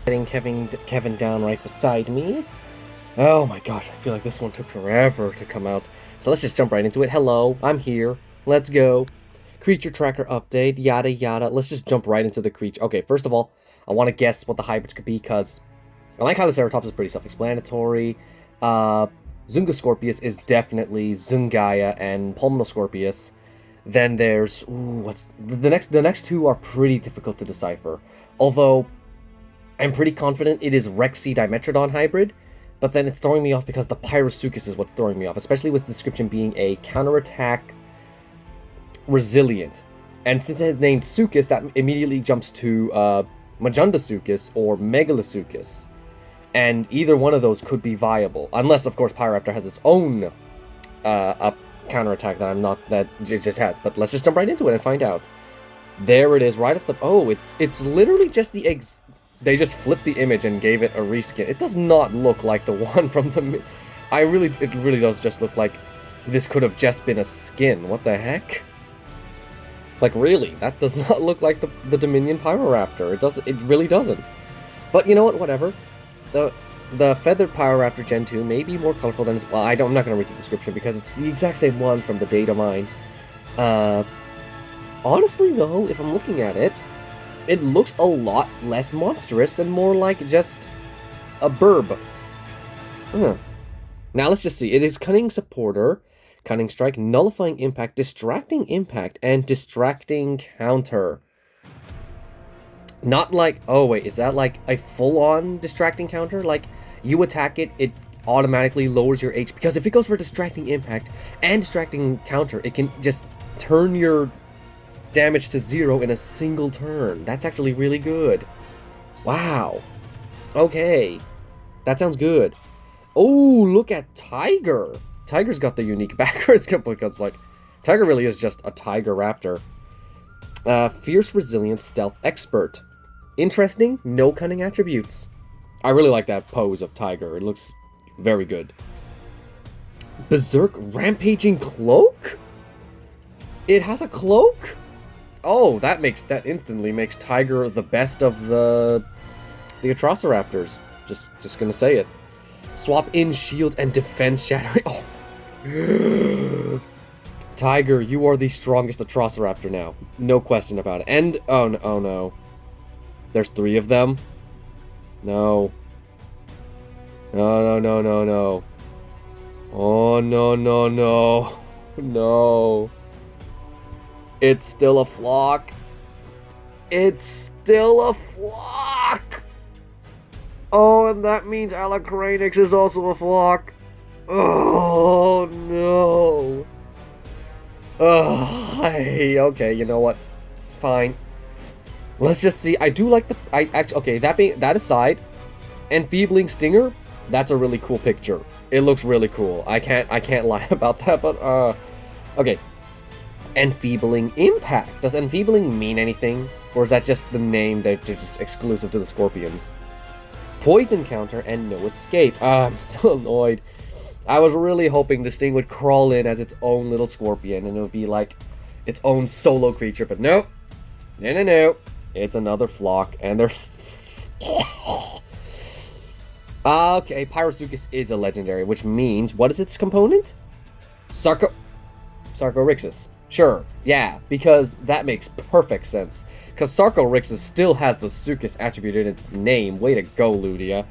Getting Kevin down right beside me. Oh my gosh, I feel like this one took forever to come out. So let's just jump right into it. Hello, I'm here. Let's go. Creature tracker update, yada yada. Let's just jump right into the creature. Okay, first of all, I want to guess what the hybrids could be, because Alankyloceratops is pretty self-explanatory. Zungascorpius is definitely Zungaya and Pulminoscorpios. Then there's what's the next two are pretty difficult to decipher. Although I'm pretty confident it is Rexy Dimetrodon hybrid, but then it's throwing me off because the Pyrosuchus is what's throwing me off, especially with the description being a counterattack resilient. And since it's named Suchus, that immediately jumps to Majundasuchus or Megalasuchus. And either one of those could be viable, unless of course Pyroraptor has its own counterattack that it just has. But let's just jump right into it and find out. There it is, right off the... Oh, it's literally just the eggs. They just flipped the image and gave it a reskin. It does not look like the one from the... It really does just look like this could have just been a skin. What the heck? Like, really? That does not look like the Dominion Pyroraptor. It really doesn't. But you know what? Whatever. The Feathered Pyroraptor Gen 2 may be more colorful than its... Well, I'm not going to read the description because it's the exact same one from the data mine. Honestly, though, if I'm looking at it, it looks a lot less monstrous and more like just a burb. Now, let's just see. It is Cunning Supporter, Cunning Strike, Nullifying Impact, Distracting Impact, and Distracting Counter. Not like... Oh, wait. Is that like a full-on Distracting Counter? Like, you attack it, it automatically lowers your HP. Because if it goes for Distracting Impact and Distracting Counter, it can just turn your damage to 0 in a single turn. That's actually really good. Wow. Okay. That sounds good. Oh, look at Tiger. Tiger's got the unique backwards because, like, Tiger really is just a Tiger Raptor. Fierce, Resilient, Stealth, Expert. Interesting, no cunning attributes. I really like that pose of Tiger. It looks very good. Berserk, Rampaging Cloak? It has a cloak? Oh, that instantly makes Tiger the best of the Atrociraptors. Just gonna say it. Swap in shields and defense shattering. Oh. Tiger, you are the strongest Atrociraptor now. No question about it. And oh no. There's 3 of them. No. No. Oh no. No. It's still a flock. It's still a flock. Oh, and that means Alacranix is also a flock. Oh, no. Oh, okay, you know what? Fine. Let's just see. I do like the... Okay, that aside, Enfeebling Stinger, that's a really cool picture. It looks really cool. I can't lie about that, but, okay. Enfeebling Impact. Does Enfeebling mean anything? Or is that just the name that they're just exclusive to the Scorpions? Poison Counter and No Escape. I'm so annoyed. I was really hoping this thing would crawl in as its own little Scorpion and it would be like its own solo creature, but nope. No. It's another flock, and there's... Okay, Pyrosuchus is a legendary, which means... What is its component? Sarcorixis. Sure, yeah, because that makes perfect sense. Because Sarcorixis still has the Suchus attribute in its name. Way to go, Ludia.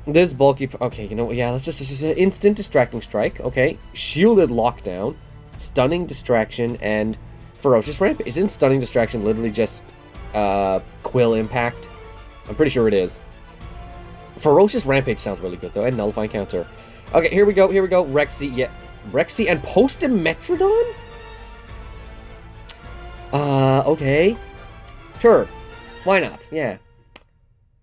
This bulky... Okay, you know what? Yeah, let's just instant Distracting Strike. Okay, Shielded Lockdown, Stunning Distraction, and Ferocious Rampage. Isn't Stunning Distraction literally just Quill Impact? I'm pretty sure it is. Ferocious Rampage sounds really good, though, and Nullifying Counter. Okay, here we go. Rexy, yeah. Rexy and Post-Dimetrodon? Okay. Sure. Why not? Yeah.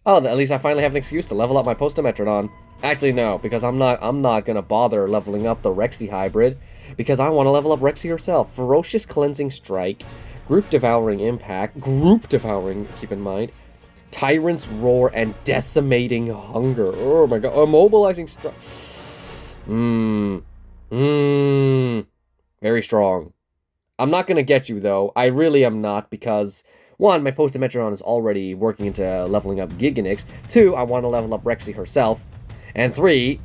Oh, at least I finally have an excuse to level up my Post-Dimetrodon. Actually, no, because I'm not gonna bother leveling up the Rexy hybrid, because I want to level up Rexy herself. Ferocious Cleansing Strike, Group Devouring Impact, Group Devouring, keep in mind, Tyrant's Roar, and Decimating Hunger. Oh my god, Immobilizing Strike. Very strong. I'm not gonna get you, though. I really am not, because 1, my Post-Dimetrodon is already working into leveling up Giganix. 2, I want to level up Rexy herself. And 3,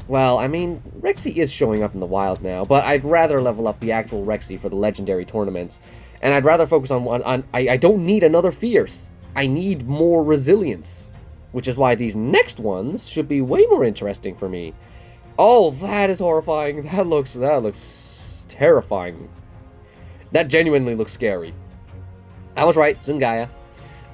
well, I mean, Rexy is showing up in the wild now, but I'd rather level up the actual Rexy for the legendary tournaments. And I'd rather focus on I don't need another Fierce. I need more resilience. Which is why these next ones should be way more interesting for me. Oh, that is horrifying. That looks terrifying. That genuinely looks scary. I was right, Zungaya.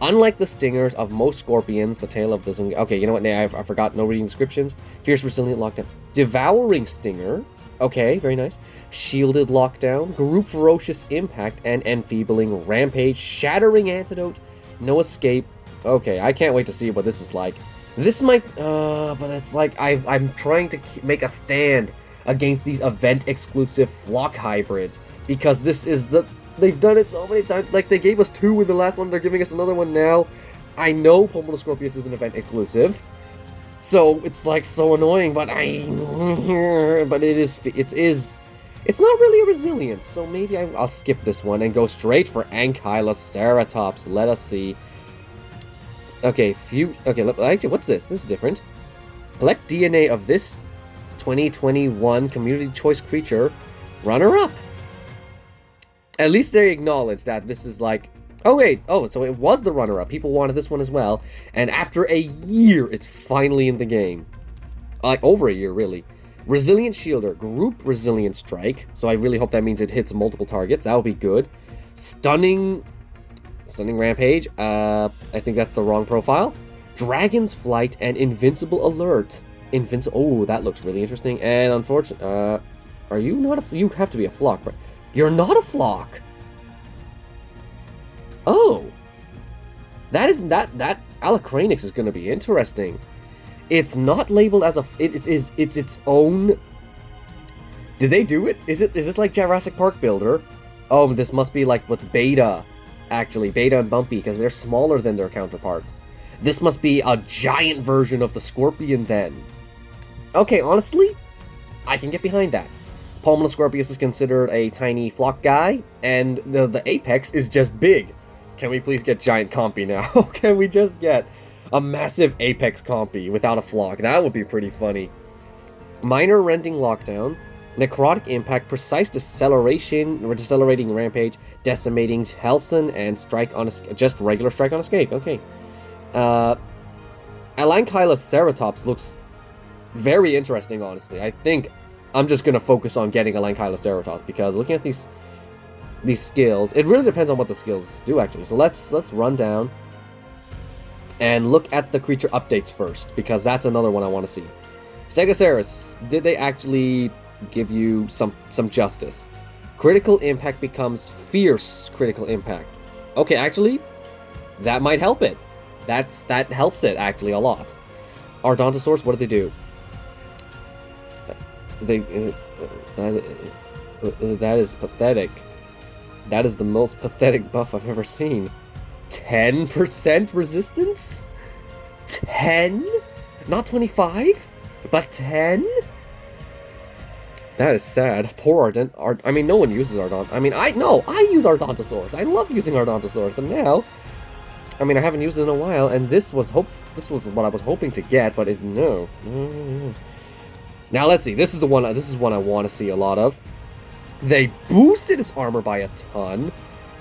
Unlike the stingers of most scorpions, the tail of the Zungaya... Okay, you know what? I forgot. No reading descriptions. Fierce, resilient, lockdown. Devouring stinger. Okay, very nice. Shielded lockdown. Group ferocious impact. And enfeebling rampage. Shattering antidote. No escape. Okay, I can't wait to see what this is like. This might... but it's like... I'm trying to make a stand against these event-exclusive flock hybrids. Because this is the... They've done it so many times. Like, they gave us 2 in the last one. They're giving us another one now. I know Pulminoscorpios is an event exclusive. So, it's, like, so annoying. But but it is... It's not really a resilience. So, maybe I'll skip this one and go straight for Alankyloceratops. Let us see. Okay, actually, what's this? This is different. Collect DNA of this 2021 Community Choice Creature. Runner-up. At least they acknowledge that this is like... Oh, wait. Oh, so it was the runner-up. People wanted this one as well. And after a year, it's finally in the game. Like, over a year, really. Resilient Shielder. Group Resilient Strike. So I really hope that means it hits multiple targets. That would be good. Stunning Rampage. I think that's the wrong profile. Dragon's Flight and Invincible Alert. Oh, that looks really interesting. And unfortunately... are you not a... You have to be a flock, right? You're not a flock. Oh. That Alacranix is going to be interesting. It's not labeled as a... It's its own... Did they do it? Is this like Jurassic Park Builder? Oh, this must be like with Beta. Actually, Beta and Bumpy, because they're smaller than their counterparts. This must be a giant version of the Scorpion then. Okay, honestly, I can get behind that. Pulminoscorpios is considered a tiny flock guy, and the apex is just big. Can we please get giant compy now? Can we just get a massive apex compy without a flock? That would be pretty funny. Minor rending lockdown, necrotic impact, precise deceleration, or decelerating rampage, decimating Helson, and strike on just regular strike on escape. Okay. Alankyloceratops looks very interesting, honestly. I think I'm just gonna focus on getting Alankyloceratops because looking at these skills, it really depends on what the skills do actually. So let's run down and look at the creature updates first because that's another one I want to see. Stegosaurus, did they actually give you some justice? Critical impact becomes fierce critical impact. Okay, actually, that might help it. That helps it actually a lot. Ardontosaurus, what did they do? That is pathetic. That is the most pathetic buff I've ever seen. 10% resistance? 10? Not 25? But 10? That is sad. Poor I mean, no one uses Ardont. I mean, I use Ardontosaurus. I love using Ardontosaurus, but now, I mean, I haven't used it in a while, and this was what I was hoping to get, but no. Now let's see. This is one I want to see a lot of. They boosted its armor by a ton.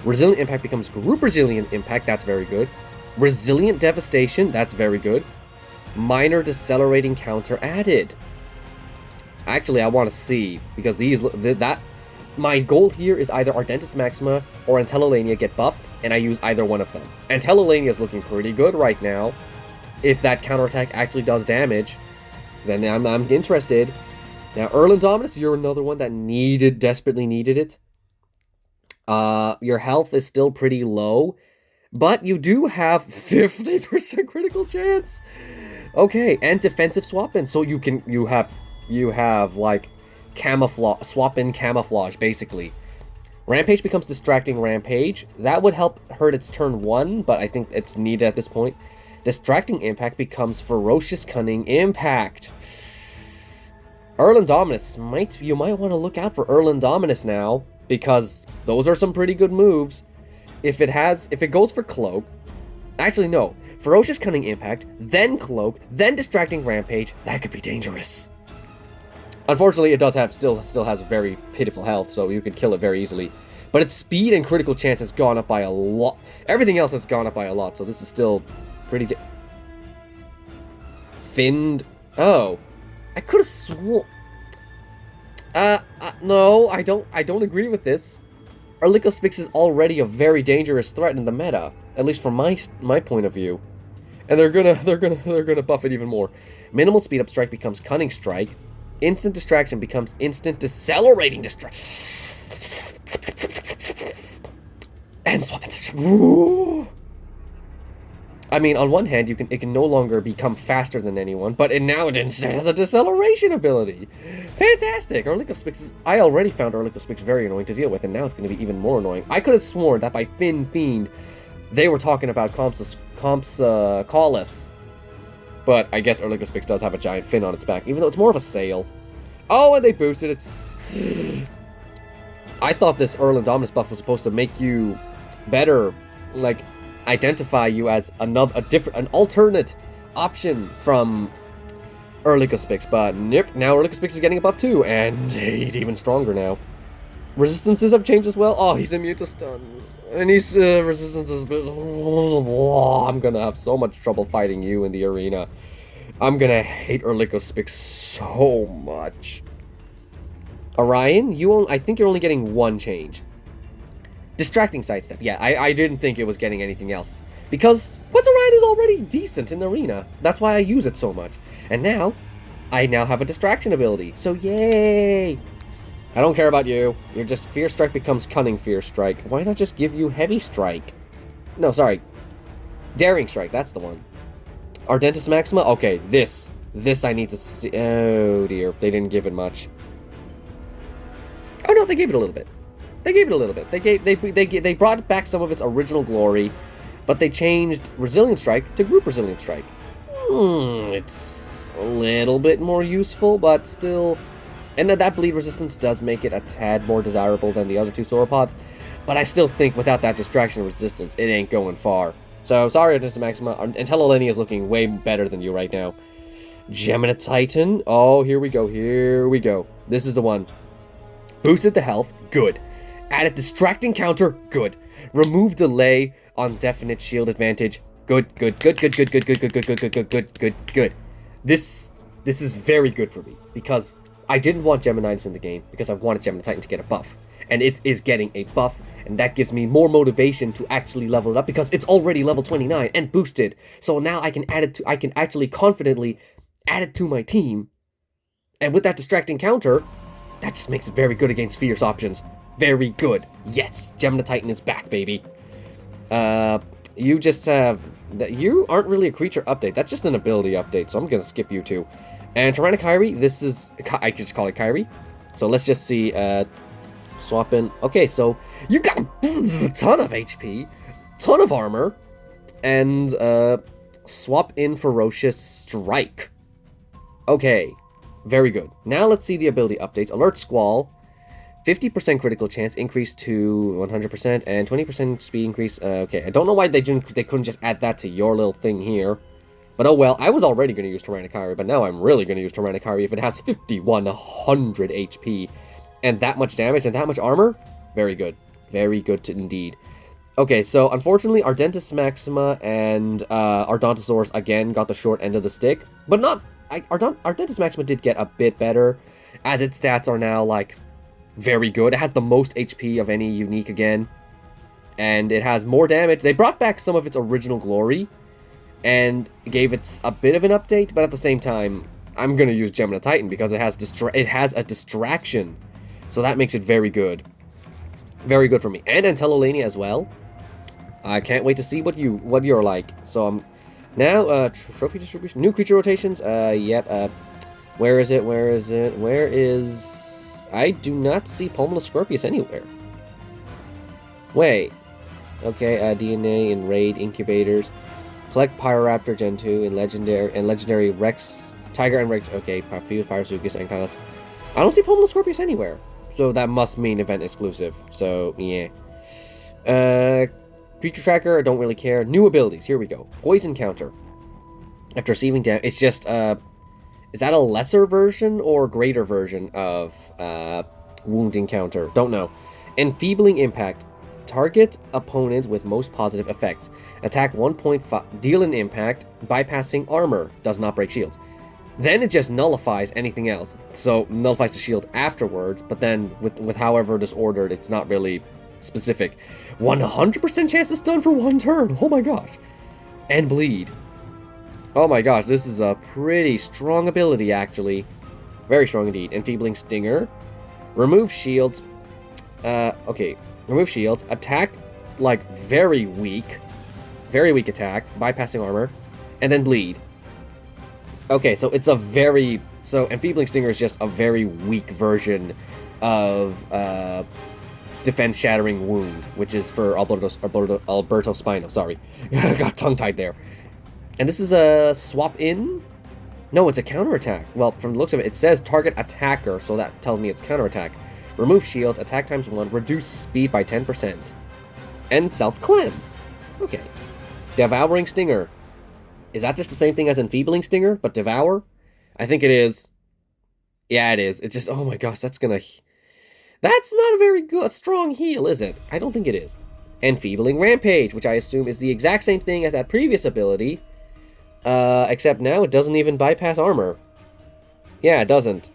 Resilient impact becomes group resilient impact. That's very good. Resilient devastation. That's very good. Minor decelerating counter added. Actually, I want to see because my goal here is either Ardentis Maxima or Entelolania get buffed, and I use either one of them. Entelolania is looking pretty good right now. If that counterattack actually does damage, then I'm interested. Now, Indominus, you're another one that desperately needed it. Your health is still pretty low, but you do have 50% critical chance. Okay, and defensive swap-in, so you have like camouflage, swap-in camouflage, basically. Rampage becomes distracting rampage. That would help hurt its turn 1, but I think it's needed at this point. Distracting impact becomes ferocious cunning impact. Indominus, you might want to look out for Indominus now, because those are some pretty good moves. if it goes for Cloak, actually no, Ferocious Cunning Impact, then Cloak, then Distracting Rampage, that could be dangerous. Unfortunately, it does have still has very pitiful health, so you could kill it very easily. But its speed and critical chance has gone up by a lot. Everything else has gone up by a lot, so this is still pretty... Finned... Oh. I could have sworn... no, I don't agree with this. Alankyloceratops is already a very dangerous threat in the meta, at least from my point of view. And they're gonna buff it even more. Minimal speed up strike becomes Cunning Strike. Instant distraction becomes instant decelerating distraction. And swap it. I mean, on one hand, it can no longer become faster than anyone, but now it has a deceleration ability. Fantastic! I already found Alankyloceratops very annoying to deal with, and now it's going to be even more annoying. I could have sworn that by Fiend, they were talking about Compsocalus. But I guess Alankyloceratops does have a giant fin on its back, even though it's more of a sail. Oh, and they boosted it. I thought this Dominus buff was supposed to make you better, like, identify you as an alternate option from Alankyloceratops, but nope, now Alankyloceratops is getting a buff too, and he's even stronger now. Resistances have changed as well. Oh, he's immune to stuns. And his resistance is... Oh, I'm gonna have so much trouble fighting you in the arena. I'm gonna hate Alankyloceratops so much. Orion, I think you're only getting one change. Distracting Sidestep. Yeah, I didn't think it was getting anything else. Because What's Orion is already decent in arena. That's why I use it so much. And now, I now have a distraction ability. So yay! I don't care about you. You're just... Fear Strike becomes Cunning Fear Strike. Why not just give you Heavy Strike? No, sorry. Daring Strike, that's the one. Ardentis Maxima? Okay, this I need to see... Oh, dear. They didn't give it much. Oh, no, they gave it a little bit. They gave it a little bit. They brought back some of its original glory, but they changed Resilient Strike to Group Resilient Strike. It's a little bit more useful, but still... And that bleed resistance does make it a tad more desirable than the other two sauropods, but I still think without that distraction resistance, it ain't going far. So, sorry, Ardentis Maxima. Entelolania is looking way better than you right now. Gemini Titan. Oh, here we go. Here we go. This is the one. Boosted the health. Good. Added distracting counter. Good. Remove delay on definite shield advantage. Good. This is very good for me, because I didn't want Geminitis in the game, because I wanted Gemini Titan to get a buff. And it is getting a buff, and that gives me more motivation to actually level it up, because it's already level 29 and boosted. So now I can I can actually confidently add it to my team. And with that distracting counter, that just makes it very good against fierce options. Very good. Yes, Gemini Titan is back, baby. You just have... You aren't really a creature update. That's just an ability update, so I'm going to skip you too. And Tyrannokyrie, this is... I could just call it Kyrie. So let's just see... swap in... Okay, so you got a ton of HP, ton of armor, and swap in Ferocious Strike. Okay, very good. Now let's see the ability updates. Alert Squall, 50% critical chance increase to 100%, and 20% speed increase. Okay, I don't know why they couldn't just add that to your little thing here. But oh well, I was already going to use Tyrannokyrie, but now I'm really going to use Tyrannokyrie if it has 5100 HP. And that much damage and that much armor? Very good. Very good indeed. Okay, so unfortunately, Ardentis Maxima and Ardontosaurus again got the short end of the stick. But not... Ardentis Maxima did get a bit better, as its stats are now, like, very good. It has the most HP of any unique again. And it has more damage. They brought back some of its original glory, and gave it a bit of an update, but at the same time, I'm going to use Gemini Titan because it has a distraction. So that makes it very good. Very good for me. And Entelolania as well. I can't wait to see what you're like. So now trophy distribution, new creature rotations. Yep. Where is it? Where is? I do not see Pulminoscorpios anywhere. Wait. Okay. DNA and raid incubators. Collect Pyroraptor Gen 2 and legendary Rex Tiger and Rex. Okay. Fuse Pyrosuchus and Canis. I don't see Pulminoscorpios anywhere. So that must mean event exclusive. So, yeah. Future Tracker, I don't really care. New abilities, here we go. Poison counter. After receiving damage, it's just, is that a lesser version or greater version of wounding counter? Don't know. Enfeebling impact. Target opponent with most positive effects. Attack 1.5, deal an impact, bypassing armor, does not break shields. Then it just nullifies anything else. So nullifies the shield afterwards, but then with however it is ordered, it's not really specific. 100% chance to stun for 1 turn. Oh my gosh. And bleed. Oh my gosh, this is a pretty strong ability actually. Very strong indeed. Enfeebling stinger. Remove shields. Okay. Remove shields. Attack like very weak attack, bypassing armor, and then bleed. Okay, so it's a very... So, Enfeebling Stinger is just a very weak version of Defense Shattering Wound, which is for Alberto Spino, sorry. I got tongue-tied there. And this is a swap in? No, it's a counterattack. Well, from the looks of it, it says target attacker, so that tells me it's counterattack. Remove shields, attack times 1, reduce speed by 10%. And self-cleanse. Okay. Devouring Stinger. Is that just the same thing as Enfeebling Stinger, but Devour? I think it is. Yeah, it is. It just, oh my gosh, that's gonna... That's not a very good, strong heal, is it? I don't think it is. Enfeebling Rampage, which I assume is the exact same thing as that previous ability. Except now it doesn't even bypass armor. Yeah, it doesn't.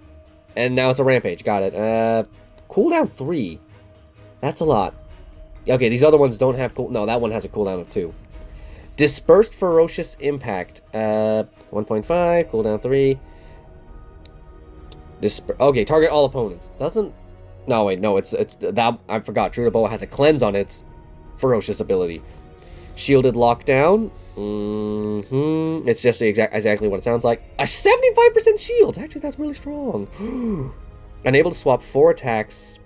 And now it's a Rampage, got it. Cooldown 3. That's a lot. Okay, these other ones don't have cool... No, that one has a cooldown of 2. Dispersed Ferocious Impact. 1.5, cooldown 3. Okay, target all opponents. Doesn't... No, wait, no, it's that... I forgot. True to Boa has a cleanse on its ferocious ability. Shielded Lockdown. It's just exactly what it sounds like. A 75% shield! Actually, that's really strong. Unable to swap 4 attacks.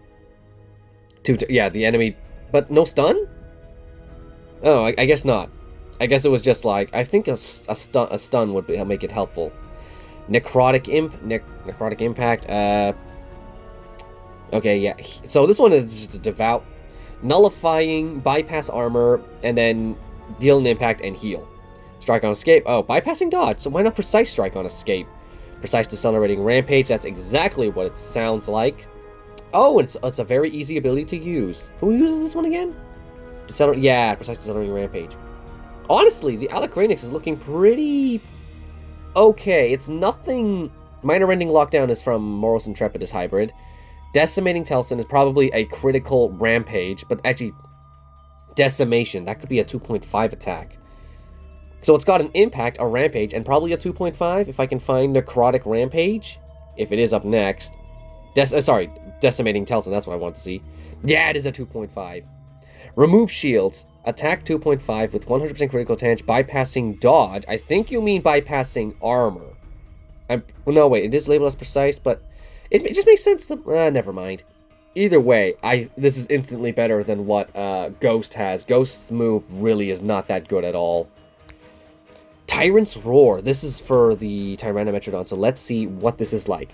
Yeah, the enemy... But no stun? Oh, I guess not. I guess it was just like... I think a stun would make it helpful. Necrotic Necrotic Impact. Okay, yeah. So this one is just a devout... Nullifying, bypass armor, and then deal an impact and heal. Strike on escape. Oh, bypassing dodge. So why not precise strike on escape? Precise decelerating rampage. That's exactly what it sounds like. Oh, it's a very easy ability to use. Who uses this one again? Yeah, precise decelerating rampage. Honestly, the Alankyloceratops is looking pretty okay. It's nothing. Minor Rending Lockdown is from Moros Intrepidus hybrid. Decimating Telson is probably a critical rampage, but actually, Decimation, that could be a 2.5 attack. So it's got an impact, a rampage, and probably a 2.5 if I can find Necrotic Rampage. If it is up next. Sorry, Decimating Telson, that's what I want to see. Yeah, it is a 2.5. Remove shields. Attack 2.5 with 100% critical damage, bypassing dodge. I think you mean bypassing armor. Well, no, wait, it is labeled as precise, but... It just makes sense to... never mind. Either way, this is instantly better than what Ghost has. Ghost's move really is not that good at all. Tyrant's Roar. This is for the Tyrannometrodon, so let's see what this is like.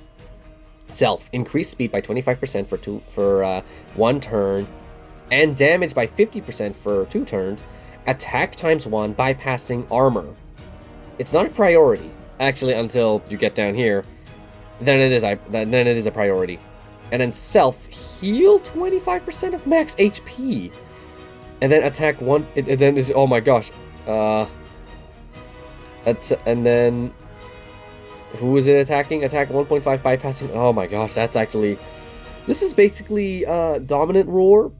Self. Increase speed by 25% for 1 turn. And damage by 50% for 2 turns. Attack times 1, bypassing armor. It's not a priority. Actually, until you get down here. Then it is a priority. And then self heal 25% of max HP. And then attack 1. It then is, oh my gosh. And then who is it attacking? Attack 1.5 bypassing. Oh my gosh, that's actually... This is basically Dominant Roar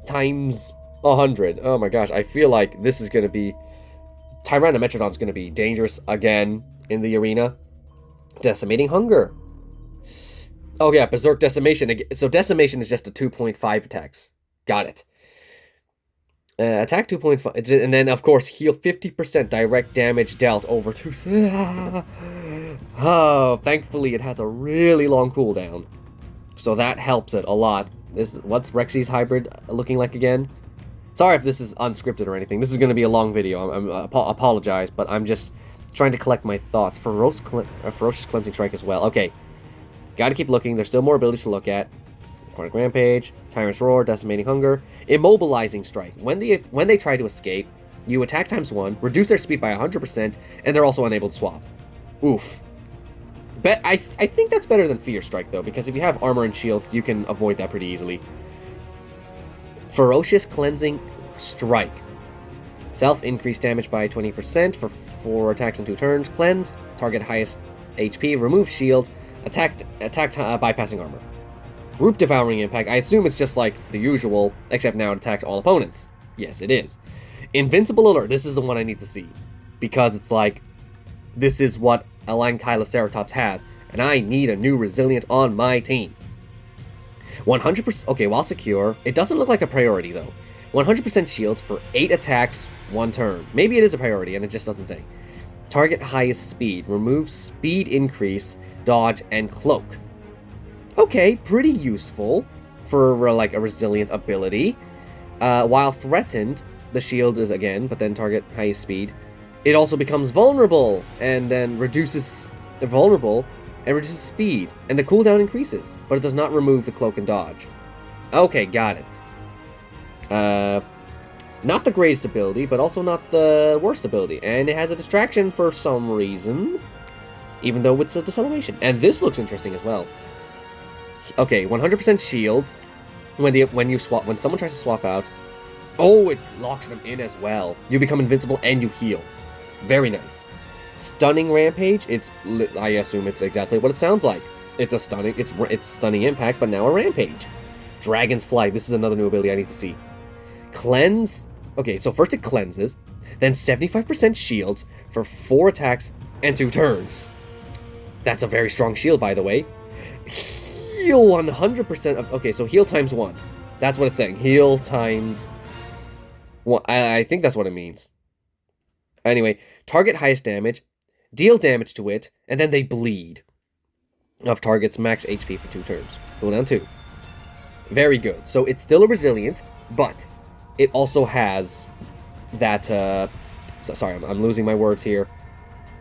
times 100. Oh my gosh, I feel like this is going to be... Tyrannometrodon's going to be dangerous again in the arena. Decimating Hunger. Oh yeah, Berserk Decimation. So Decimation is just a 2.5 attacks. Got it. Attack 2.5. And then, of course, heal 50% direct damage dealt over 2... Oh, thankfully it has a really long cooldown. So that helps it a lot. What's Rexy's hybrid looking like again? Sorry if this is unscripted or anything. This is going to be a long video. I apologize, but I'm just trying to collect my thoughts. Ferocious Cleansing Strike as well. Okay. Gotta keep looking. There's still more abilities to look at. Chronic Rampage, Tyrant's Roar, Decimating Hunger, Immobilizing Strike. When they try to escape, you attack ×1, reduce their speed by 100%, and they're also unable to swap. Oof. I think that's better than Fierce Strike, though, because if you have armor and shields, you can avoid that pretty easily. Ferocious Cleansing Strike. Self increase damage by 20% for 4 attacks in 2 turns. Cleanse, target highest HP, remove shield, attack bypassing armor. Group Devouring Impact. I assume it's just like the usual, except now it attacks all opponents. Yes, it is. Invincible Alert. This is the one I need to see, because it's like, this is what Alankyloceratops has, and I need a new Resilient on my team. 100%. Okay, while secure, it doesn't look like a priority though. 100% shields for 8 attacks, 1 turn. Maybe it is a priority and it just doesn't say. Target highest speed. Remove speed increase, dodge, and cloak. Okay, pretty useful for like a resilient ability. While threatened, the shield is again, but then target highest speed. It also becomes vulnerable and then reduces speed, and the cooldown increases, but it does not remove the cloak and dodge. Okay, got it. Not the greatest ability, but also not the worst ability. And it has a distraction for some reason, even though it's a deceleration. And this looks interesting as well. Okay, 100% shields when someone tries to swap out. Oh, it locks them in as well. You become invincible and you heal. Very nice. Stunning Rampage. I assume it's exactly what it sounds like. It's stunning impact, but now a rampage. Dragon's Flight. This is another new ability I need to see. Cleanse. Okay, so first it cleanses, then 75% shields for 4 attacks and 2 turns. That's a very strong shield, by the way. Heal 100% of... Okay, so heal times 1. That's what it's saying. Heal times 1. I think that's what it means. Anyway, target highest damage, deal damage to it, and then they bleed. Of target's max HP for 2 turns. Cooldown 2. Very good. So it's still a resilient, but it also has that, sorry, I'm losing my words here.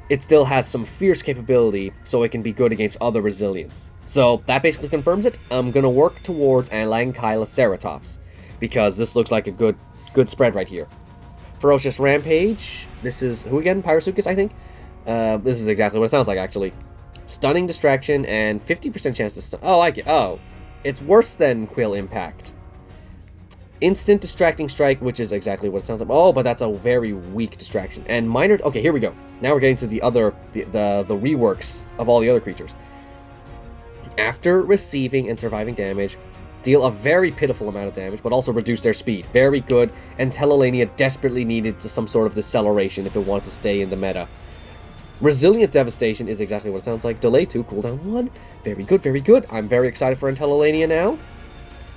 It still has some fierce capability, so it can be good against other resilients. So that basically confirms it. I'm going to work towards Alankyloceratops, because this looks like a good spread right here. Ferocious Rampage. This is, who again? Pyrosuchus, I think? This is exactly what it sounds like, actually. Stunning Distraction and 50% chance to stun. Oh, I get. Oh, it's worse than Quill Impact. Instant Distracting Strike, which is exactly what it sounds like. Oh, but that's a very weak distraction. And minor... Okay, here we go. Now we're getting to the reworks of all the other creatures. After receiving and surviving damage, deal a very pitiful amount of damage, but also reduce their speed. Very good. Entelolania desperately needed some sort of deceleration if it wanted to stay in the meta. Resilient Devastation is exactly what it sounds like. Delay 2, cooldown 1. Very good, very good. I'm very excited for Entelolania now.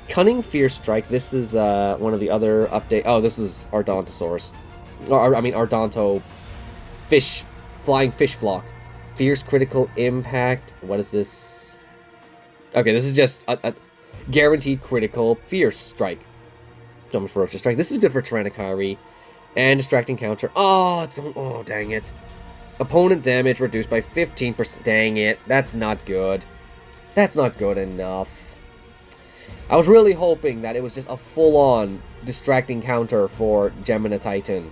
Cunning Fierce Strike. This is one of the other updates. Oh, this is Ardontosaurus. Ardonto fish. Flying fish flock. Fierce Critical Impact. What is this? Okay, this is just a guaranteed critical Fierce Strike. Jumping Ferocious Strike. This is good for Tyrannikari. And Distracting Counter. Oh, dang it. Opponent damage reduced by 15%. Dang it. That's not good. That's not good enough. I was really hoping that it was just a full-on distracting counter for Gemini Titan.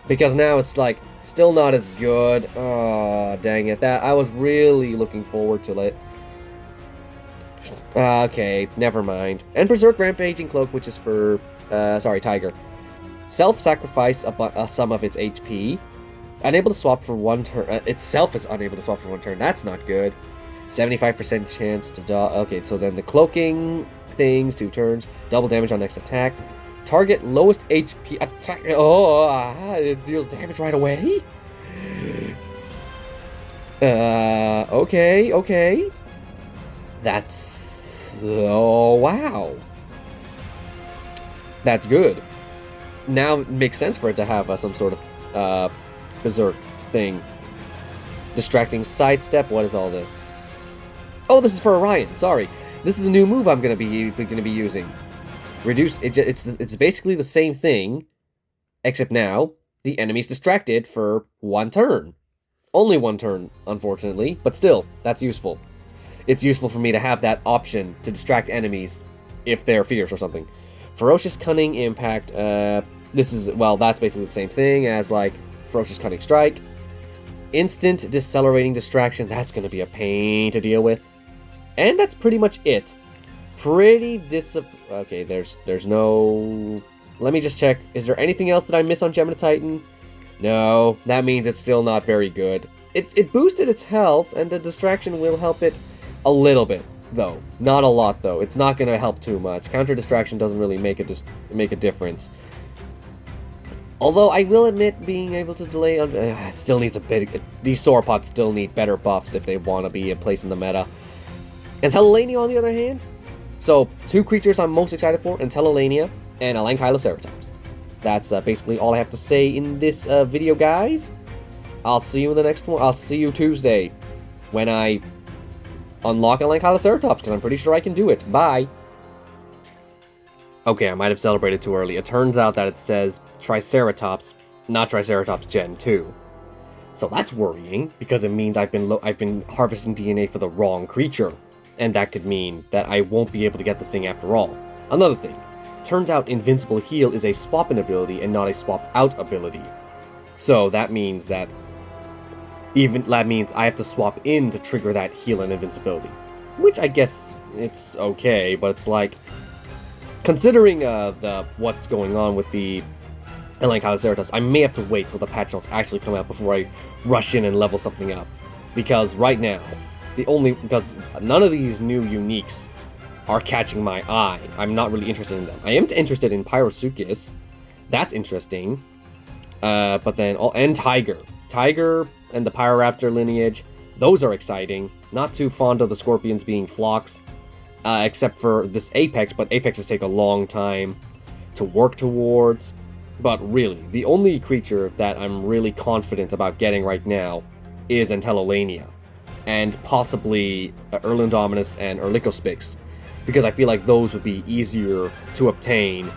Because now it's like, still not as good. Oh, dang it. I was really looking forward to it. Okay, never mind. And Berserk Rampaging Cloak, which is for, Tiger. Self-sacrifice a sum of its HP. Unable to swap for 1 turn. Itself is unable to swap for 1 turn. That's not good. 75% chance to dodge. Okay, so then the cloaking things, 2 turns. Double damage on next attack. Target lowest HP attack. It deals damage right away? Okay. That's... Oh, wow. That's good. Now it makes sense for it to have some sort of Berserk thing. Distracting Sidestep. What is all this? Oh, this is for Orion. Sorry. This is the new move I'm gonna be using. Reduce. It's basically the same thing, except now the enemy's distracted for 1 turn. Only 1 turn, unfortunately, but still, that's useful. It's useful for me to have that option to distract enemies if they're fierce or something. Ferocious Cunning Impact, this is, well, that's basically the same thing as, like, Ferocious Cunning Strike. Instant Decelerating Distraction, that's going to be a pain to deal with. And that's pretty much it. Pretty okay, there's no... Let me just check. Is there anything else that I miss on Gem of the Titan? No, that means it's still not very good. It boosted its health, and the distraction will help it a little bit, though. Not a lot, though. It's not going to help too much. Counter distraction doesn't really make a difference. Although I will admit, being able to delay it still needs a bit. These sauropods still need better buffs if they want to be in place in the meta. Entelolania, on the other hand. So 2 creatures I'm most excited for: Entelolania and Alankyloceratops. That's basically all I have to say in this video, guys. I'll see you in the next one. I'll see you Tuesday when I unlock Alankyloceratops, because I'm pretty sure I can do it. Bye. Okay, I might have celebrated too early. It turns out that it says Triceratops, not Triceratops Gen 2. So that's worrying, because it means I've been harvesting DNA for the wrong creature. And that could mean that I won't be able to get this thing after all. Another thing. Turns out Invincible Heal is a swap-in ability and not a swap-out ability. So that means that I have to swap in to trigger that heal and invincibility. Which I guess it's okay, but it's like, considering what's going on with the Alankyloceratops, I may have to wait till the patch notes actually come out before I rush in and level something up. Because right now, because none of these new uniques are catching my eye. I'm not really interested in them. I am interested in Pyrosuchus. That's interesting. But then, and Tiger. Tiger and the Pyroraptor lineage, those are exciting. Not too fond of the scorpions being flocks, except for this Apex, but Apexes take a long time to work towards. But really, the only creature that I'm really confident about getting right now is Entelolania, and possibly Erlindominus and Erlikospix, because I feel like those would be easier to obtain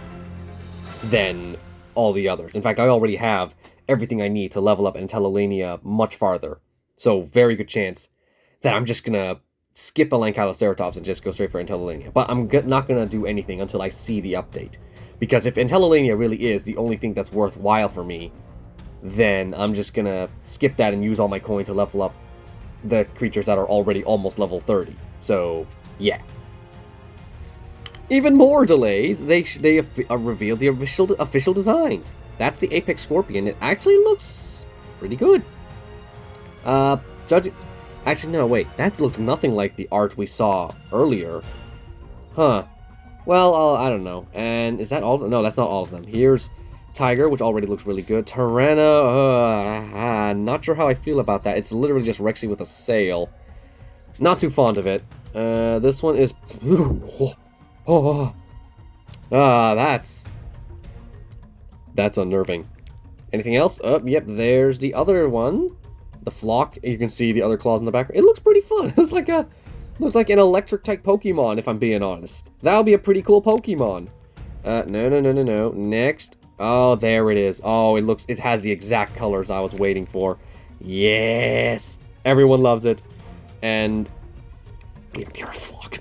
than all the others. In fact, I already have everything I need to level up Entelolania much farther. So, very good chance that I'm just gonna skip Alankyloceratops and just go straight for Entelolania. But I'm not gonna do anything until I see the update. Because if Entelolania really is the only thing that's worthwhile for me, then I'm just gonna skip that and use all my coin to level up the creatures that are already almost level 30. So, yeah. Even more delays. They revealed the official designs. That's the Apex Scorpion. It actually looks pretty good. Judging... Actually, no, wait. That looked nothing like the art we saw earlier. Huh. Well, I don't know. And is that all of them? No, that's not all of them. Here's Tiger, which already looks really good. Tyranna, not sure how I feel about that. It's literally just Rexy with a sail. Not too fond of it. This one is... That's unnerving. Anything else? Yep, there's the other one. The flock. You can see the other claws in the background. It looks pretty fun. It looks like an electric type Pokemon, if I'm being honest. That would be a pretty cool Pokemon. No. Next. Oh, there it is. Oh, it has the exact colors I was waiting for. Yes. Everyone loves it. And you're a flock.